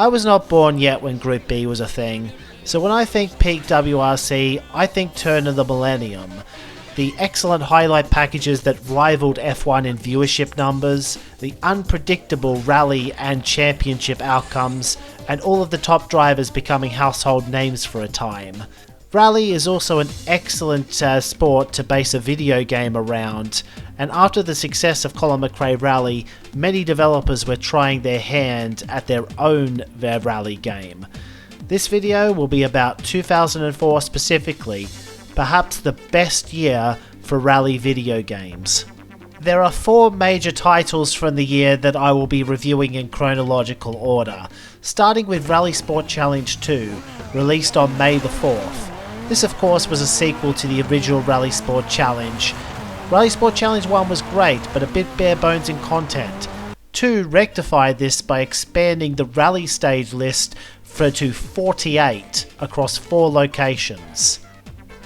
I was not born yet when Group B was a thing, so when I think peak WRC, I think turn of the millennium. The excellent highlight packages that rivaled F1 in viewership numbers, the unpredictable rally and championship outcomes, and all of the top drivers becoming household names for a time. Rally is also an excellent sport to base a video game around, and after the success of Colin Mcrae Rally, many developers were trying their hand at their own rally game. This video will be about 2004 specifically, perhaps the best year for rally video games. There are 4 major titles from the year that I will be reviewing in chronological order, starting with Rallisport Challenge 2, released on May the 4th. This of course was a sequel to the original Rallisport Challenge. Rallisport Challenge 1 was great, but a bit bare bones in content. 2 rectified this by expanding the rally stage list to 48 across 4 locations.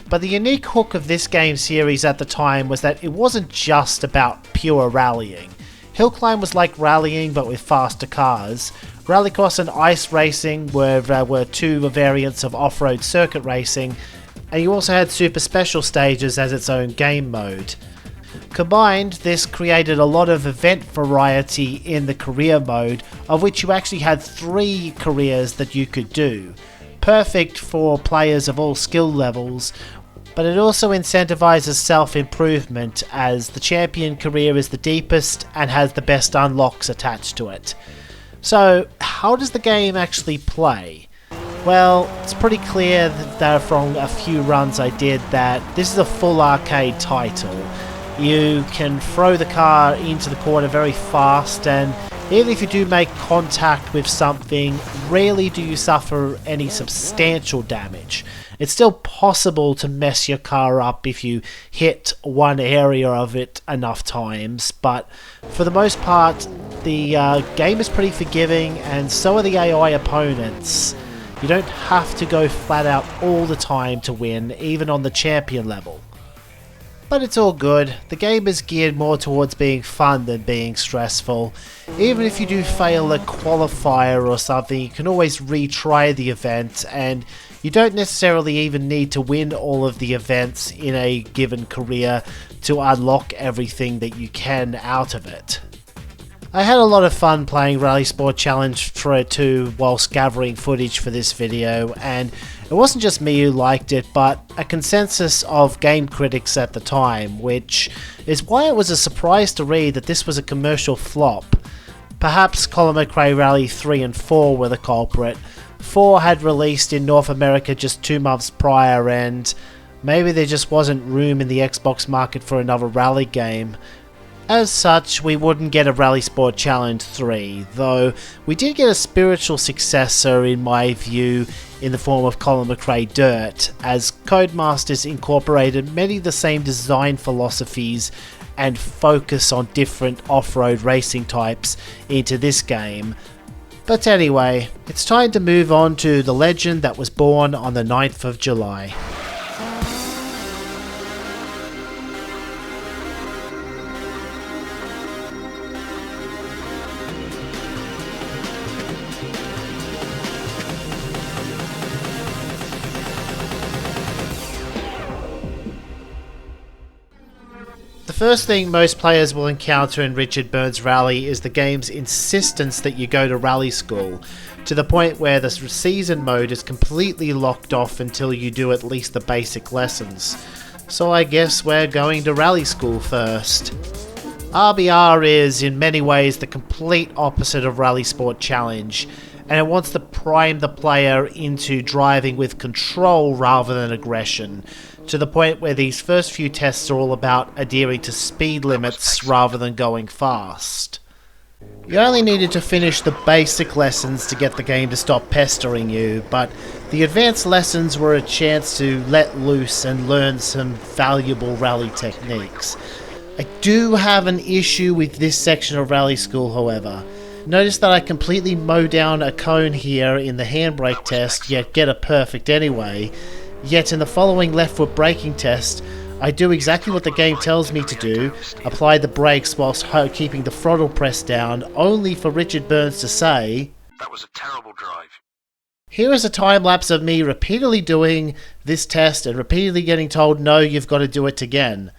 But the unique hook of this game series at the time was that it wasn't just about pure rallying. Hill climb was like rallying but with faster cars. Rallycross and ice racing were 2 variants of off-road circuit racing, and you also had super special stages as its own game mode. Combined, this created a lot of event variety in the career mode, of which you actually had 3 careers that you could do. Perfect for players of all skill levels, but it also incentivizes self-improvement as the champion career is the deepest and has the best unlocks attached to it. So, how does the game actually play? Well, it's pretty clear that from a few runs I did that this is a full arcade title. You can throw the car into the corner very fast, and even if you do make contact with something, rarely do you suffer any substantial damage. It's still possible to mess your car up if you hit one area of it enough times, but for the most part, the game is pretty forgiving, and so are the AI opponents. You don't have to go flat out all the time to win, even on the champion level. But it's all good. The game is geared more towards being fun than being stressful. Even if you do fail a qualifier or something, you can always retry the event, and you don't necessarily even need to win all of the events in a given career to unlock everything that you can out of it. I had a lot of fun playing Rallisport Challenge 2 whilst gathering footage for this video, and it wasn't just me who liked it, but a consensus of game critics at the time, which is why it was a surprise to read that this was a commercial flop. Perhaps Colin Mcrae Rally 3 and 4 were the culprit. 4 had released in North America just 2 months prior, and maybe there just wasn't room in the Xbox market for another rally game. As such, we wouldn't get a Rallisport Challenge 3, though we did get a spiritual successor in my view in the form of Colin Mcrae Dirt, as Codemasters incorporated many of the same design philosophies and focus on different off-road racing types into this game. But anyway, it's time to move on to the legend that was born on the 9th of July. The first thing most players will encounter in Richard Burns Rally is the game's insistence that you go to rally school, to the point where the season mode is completely locked off until you do at least the basic lessons. So I guess we're going to rally school first. RBR is in many ways the complete opposite of Rallisport Challenge, and it wants to prime the player into driving with control rather than aggression, to the point where these first few tests are all about adhering to speed limits rather than going fast. You only needed to finish the basic lessons to get the game to stop pestering you, but the advanced lessons were a chance to let loose and learn some valuable rally techniques. I do have an issue with this section of Rally School, however. Notice that I completely mow down a cone here in the handbrake test, yet get a perfect anyway. Yet in the following left foot braking test, I do exactly what the game tells me to do, apply the brakes whilst keeping the throttle pressed down, only for Richard Burns to say, That was a terrible drive. Here is a time lapse of me repeatedly doing this test and repeatedly getting told, no, you've got to do it again.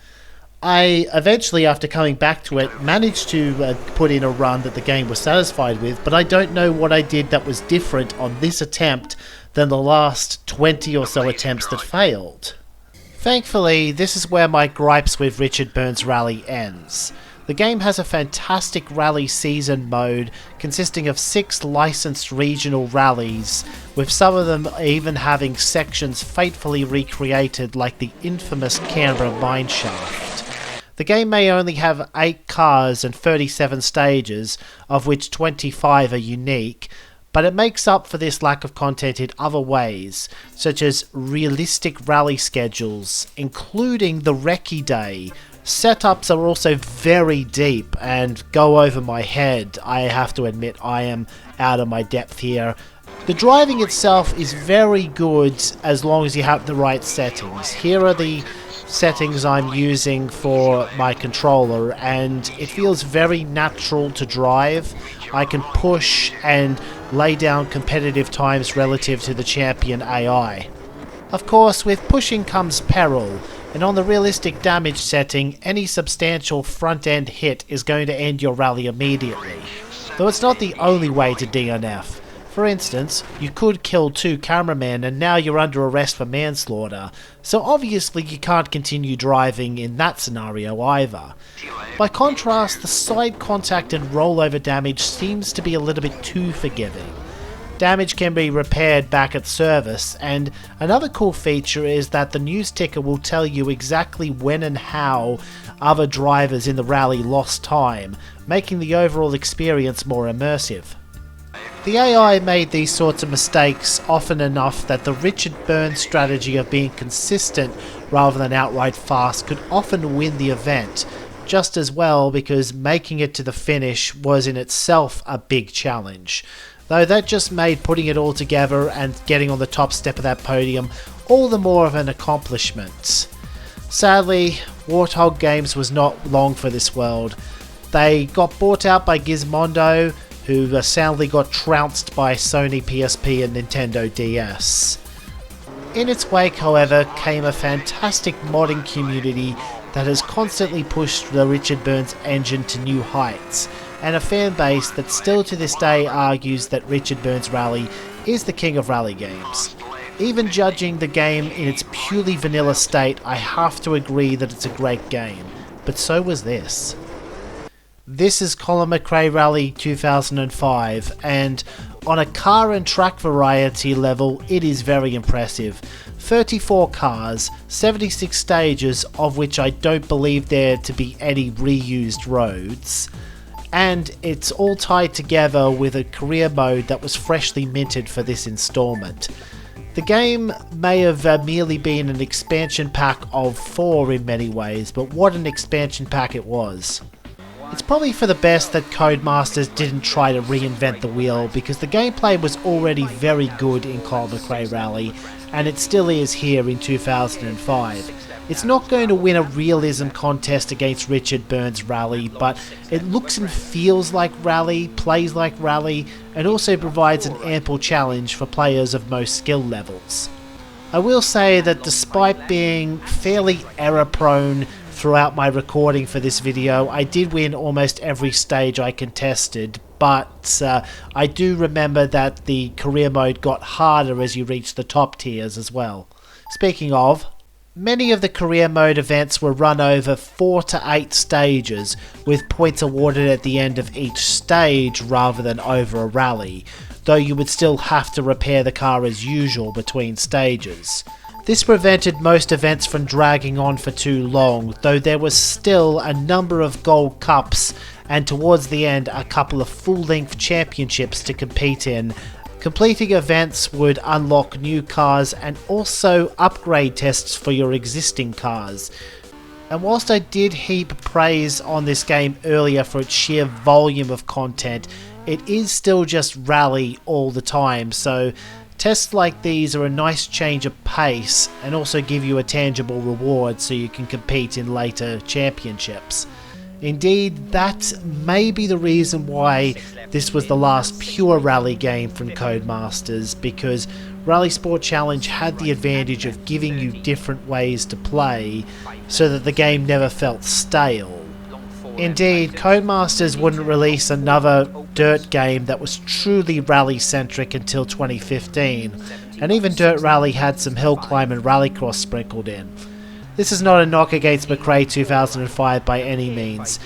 I eventually, after coming back to it, managed to put in a run that the game was satisfied with, but I don't know what I did that was different on this attempt than the last 20 or so attempts that failed. Thankfully, this is where my gripes with Richard Burns Rally ends. The game has a fantastic rally season mode consisting of 6 licensed regional rallies, with some of them even having sections fatefully recreated like the infamous Canberra mineshaft. The game may only have 8 cars and 37 stages, of which 25 are unique, but it makes up for this lack of content in other ways, such as realistic rally schedules, including the Recce Day. Setups are also very deep and go over my head. I have to admit I am out of my depth here. The driving itself is very good as long as you have the right settings. Here are the settings I'm using for my controller, and it feels very natural to drive. I can push and lay down competitive times relative to the champion AI. Of course, with pushing comes peril, and on the realistic damage setting, any substantial front-end hit is going to end your rally immediately. Though it's not the only way to DNF. For instance, you could kill 2 cameramen and now you're under arrest for manslaughter, so obviously you can't continue driving in that scenario either. By contrast, the side contact and rollover damage seems to be a little bit too forgiving. Damage can be repaired back at service, and another cool feature is that the news ticker will tell you exactly when and how other drivers in the rally lost time, making the overall experience more immersive. The AI made these sorts of mistakes often enough that the Richard Burns strategy of being consistent rather than outright fast could often win the event, just as well because making it to the finish was in itself a big challenge. Though that just made putting it all together and getting on the top step of that podium all the more of an accomplishment. Sadly, Warthog Games was not long for this world. They got bought out by Gizmondo, who soundly got trounced by Sony PSP and Nintendo DS. In its wake, however, came a fantastic modding community that has constantly pushed the Richard Burns engine to new heights, and a fan base that still to this day argues that Richard Burns Rally is the king of rally games. Even judging the game in its purely vanilla state, I have to agree that it's a great game, but so was this. This is Colin Mcrae Rally 2005, and on a car and track variety level, it is very impressive. 34 cars, 76 stages, of which I don't believe there to be any reused roads, and it's all tied together with a career mode that was freshly minted for this installment. The game may have merely been an expansion pack of 4 in many ways, but what an expansion pack it was. It's probably for the best that Codemasters didn't try to reinvent the wheel, because the gameplay was already very good in Colin Mcrae Rally, and it still is here in 2005. It's not going to win a realism contest against Richard Burns Rally, but it looks and feels like Rally, plays like Rally, and also provides an ample challenge for players of most skill levels. I will say that despite being fairly error-prone throughout my recording for this video, I did win almost every stage I contested, but I do remember that the career mode got harder as you reached the top tiers as well. Speaking of, many of the career mode events were run over 4 to 8 stages, with points awarded at the end of each stage rather than over a rally, though you would still have to repair the car as usual between stages. This prevented most events from dragging on for too long, though there was still a number of gold cups and towards the end a couple of full-length championships to compete in. Completing events would unlock new cars and also upgrade tests for your existing cars. And whilst I did heap praise on this game earlier for its sheer volume of content, it is still just Rally all the time, so tests like these are a nice change of pace and also give you a tangible reward so you can compete in later championships. Indeed, that may be the reason why this was the last pure rally game from Codemasters, because Rallisport Challenge had the advantage of giving you different ways to play so that the game never felt stale. Indeed, Codemasters wouldn't release another Dirt game that was truly rally-centric until 2015, and even Dirt Rally had some hill climb and rallycross sprinkled in. This is not a knock against Mcrae 2005 by any means.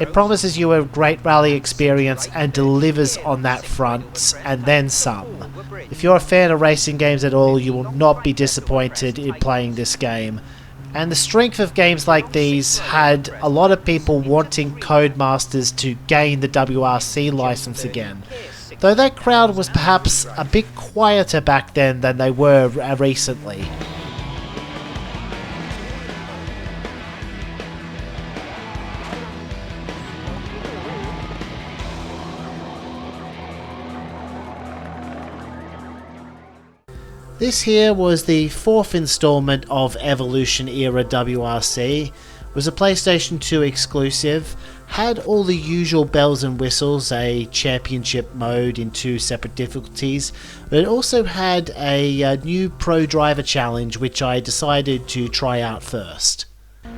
It promises you a great rally experience and delivers on that front, and then some. If you're a fan of racing games at all, you will not be disappointed in playing this game. And the strength of games like these had a lot of people wanting Codemasters to gain the WRC license again, though that crowd was perhaps a bit quieter back then than they were recently. This here was the 4th installment of Evolution era WRC, was a PlayStation 2 exclusive, had all the usual bells and whistles, a championship mode in 2 separate difficulties, but it also had a new Pro Driver Challenge which I decided to try out first.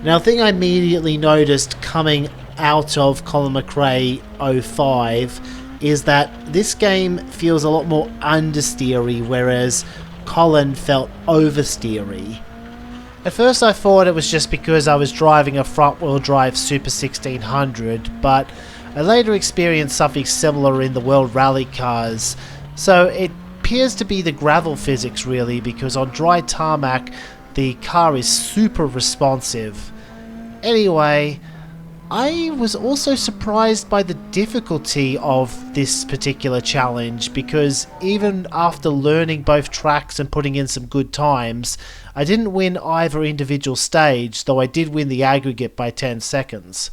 Now, the thing I immediately noticed coming out of Colin Mcrae 05 is that this game feels a lot more understeery, whereas Colin felt oversteery. At first I thought it was just because I was driving a front-wheel drive Super 1600, but I later experienced something similar in the World Rally cars, so it appears to be the gravel physics really, because on dry tarmac the car is super responsive. Anyway, I was also surprised by the difficulty of this particular challenge, because even after learning both tracks and putting in some good times, I didn't win either individual stage, though I did win the aggregate by 10 seconds.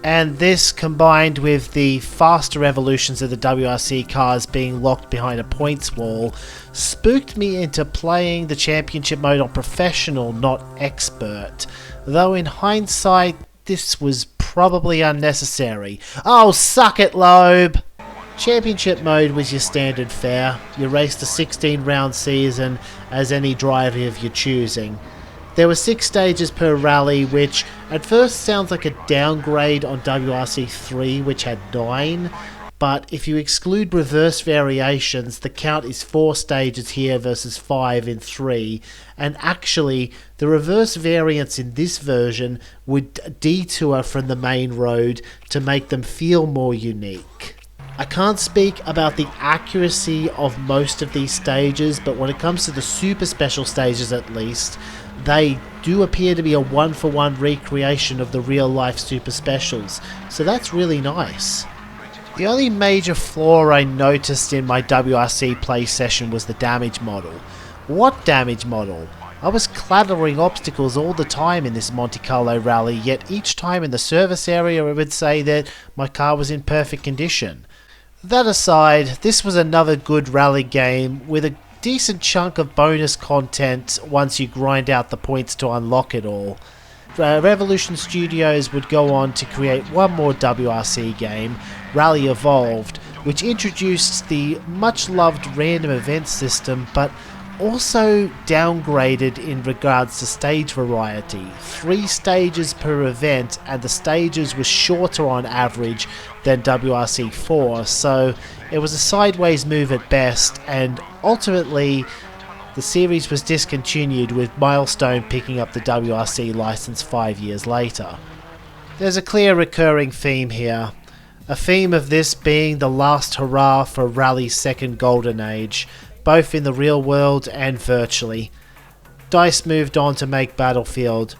And this, combined with the faster evolutions of the WRC cars being locked behind a points wall, spooked me into playing the championship mode on professional, not expert, though in hindsight this was probably unnecessary. Oh, suck it, Loeb! Championship mode was your standard fare. You raced a 16-round season as any driver of your choosing. There were 6 stages per rally, which at first sounds like a downgrade on WRC 3, which had 9. But if you exclude reverse variations, the count is 4 stages here versus 5 in 3, and actually the reverse variants in this version would detour from the main road to make them feel more unique. I can't speak about the accuracy of most of these stages, but when it comes to the super special stages at least, they do appear to be a one-for-one recreation of the real-life super specials, so that's really nice. The only major flaw I noticed in my WRC play session was the damage model. What damage model? I was clattering obstacles all the time in this Monte Carlo rally, yet each time in the service area it would say that my car was in perfect condition. That aside, this was another good rally game with a decent chunk of bonus content once you grind out the points to unlock it all. Revolution Studios would go on to create one more WRC game, Rally Evolved, which introduced the much loved random event system, but also downgraded in regards to stage variety. 3 stages per event, and the stages were shorter on average than WRC 4, so it was a sideways move at best, and ultimately the series was discontinued, with Milestone picking up the WRC license 5 years later. There's a clear recurring theme here, a theme of this being the last hurrah for Rally's second golden age, both in the real world and virtually. DICE moved on to make Battlefield.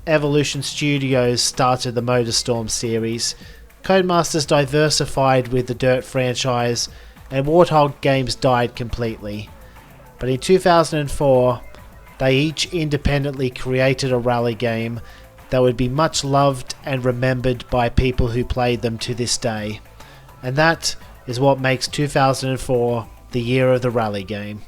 Evolution Studios started the MotorStorm series. Codemasters diversified with the Dirt franchise, and Warthog Games died completely. But in 2004, they each independently created a rally game that would be much loved and remembered by people who played them to this day. And that is what makes 2004 the year of the rally game.